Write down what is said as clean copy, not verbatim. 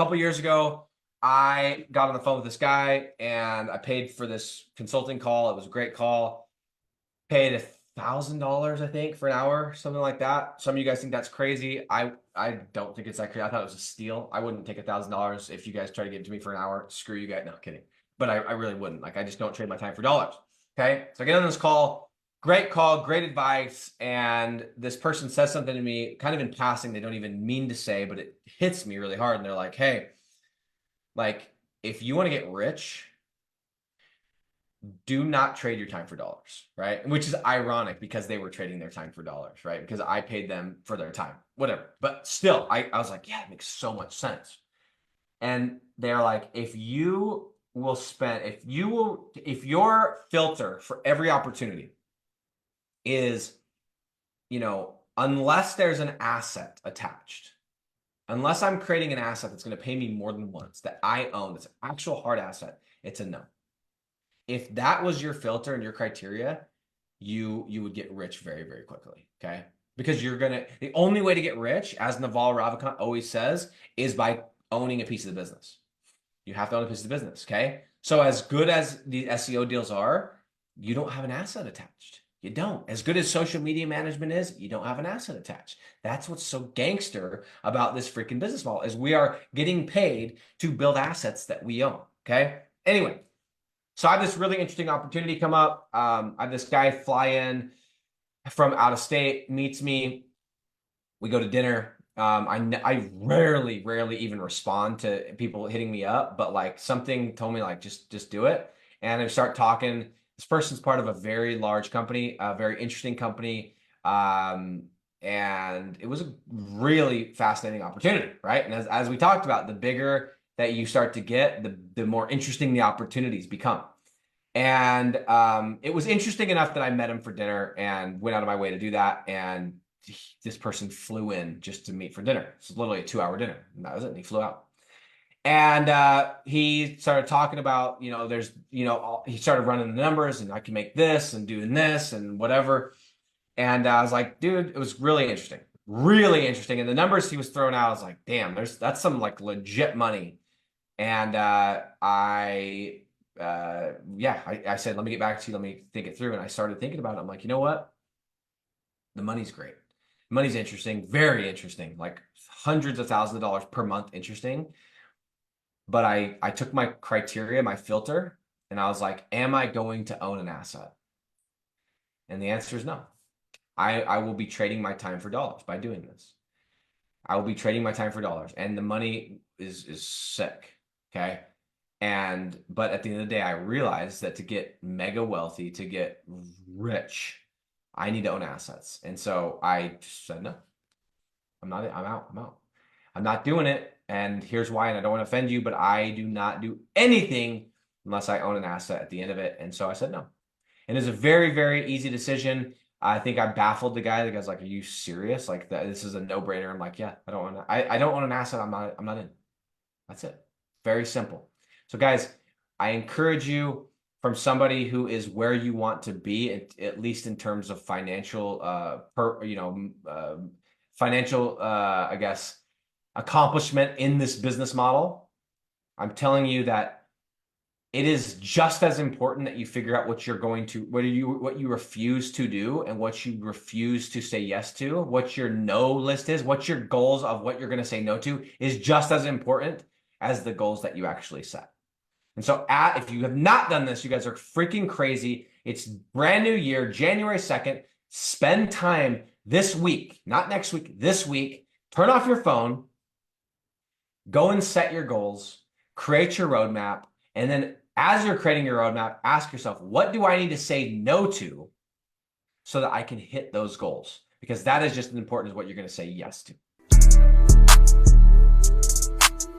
couple years ago, I got on the phone with this guy and I paid for this consulting call. It was a great call. Paid $1,000, I think, for an hour, something like that. Some of you guys think that's crazy. I don't think it's that crazy. I thought it was a steal. I wouldn't take $1,000 if you guys try to give it to me for an hour. Screw you guys. No, kidding. But I really wouldn't. Like, I just don't trade my time for dollars. Okay. So I get on this call. Great call, great advice. And this person says something to me kind of in passing they don't even mean to say, but it hits me really hard. And they're like, hey, like, if you want to get rich, do not trade your time for dollars, right? Which is ironic because they were trading their time for dollars, right? Because I paid them for their time, whatever. But still, I was like, yeah, it makes so much sense. And they're like, if your filter for every opportunity is, unless there's an asset attached, unless I'm creating an asset that's going to pay me more than once that I own, that's an actual hard asset, it's a no. If that was your filter and your criteria, you would get rich very, very quickly, okay? Because the only way to get rich, as Naval Ravikant always says, is by owning a piece of the business. You have to own a piece of the business, okay? So as good as the SEO deals are, you don't have an asset attached. You don't. As good as social media management is, you don't have an asset attached. That's what's so gangster about this freaking business model is we are getting paid to build assets that we own, okay? Anyway, so I have this really interesting opportunity come up. I have this guy fly in from out of state, meets me. We go to dinner. I rarely even respond to people hitting me up, but like something told me like, just do it. And I start talking. This person's part of a very large company, a very interesting company. And it was a really fascinating opportunity, right? And as we talked about, the bigger that you start to get, the more interesting the opportunities become. And it was interesting enough that I met him for dinner and went out of my way to do that. And this person flew in just to meet for dinner. It's literally a 2-hour dinner. And that was it. And he flew out. And he started talking about, he started running the numbers and I can make this and doing this and whatever. And I was like, dude, it was really interesting. Really interesting. And the numbers he was throwing out, I was like, damn, that's some like legit money. And I said, let me get back to you. Let me think it through. And I started thinking about it. I'm like, you know what? The money's great. Money's interesting, very interesting, like hundreds of thousands of dollars per month interesting. But I took my criteria, my filter, and I was like, am I going to own an asset? And the answer is no. I will be trading my time for dollars by doing this. I will be trading my time for dollars. And the money is sick. Okay. But at the end of the day, I realized that to get mega wealthy, to get rich, I need to own assets. And so I just said, no, I'm out. I'm not doing it. And here's why. And I don't want to offend you, but I do not do anything unless I own an asset at the end of it. And so I said, no. And it's a very, very easy decision. I think I baffled the guy. The guy's like, are you serious? Like this is a no-brainer. I'm like, yeah, I don't own an asset. I'm not in. That's it. Very simple. So guys, I encourage you from somebody who is where you want to be, at least in terms of financial, I guess, accomplishment in this business model. I'm telling you that it is just as important that you figure out what you refuse to do and what you refuse to say yes to, what your no list is, what your goals of what you're going to say no to is just as important as the goals that you actually set. And so if you have not done this, you guys are freaking crazy. It's brand new year, January 2nd. Spend time this week, not next week, this week. Turn off your phone. Go and set your goals. Create your roadmap. And then as you're creating your roadmap, ask yourself, what do I need to say no to so that I can hit those goals? Because that is just as important as what you're going to say yes to.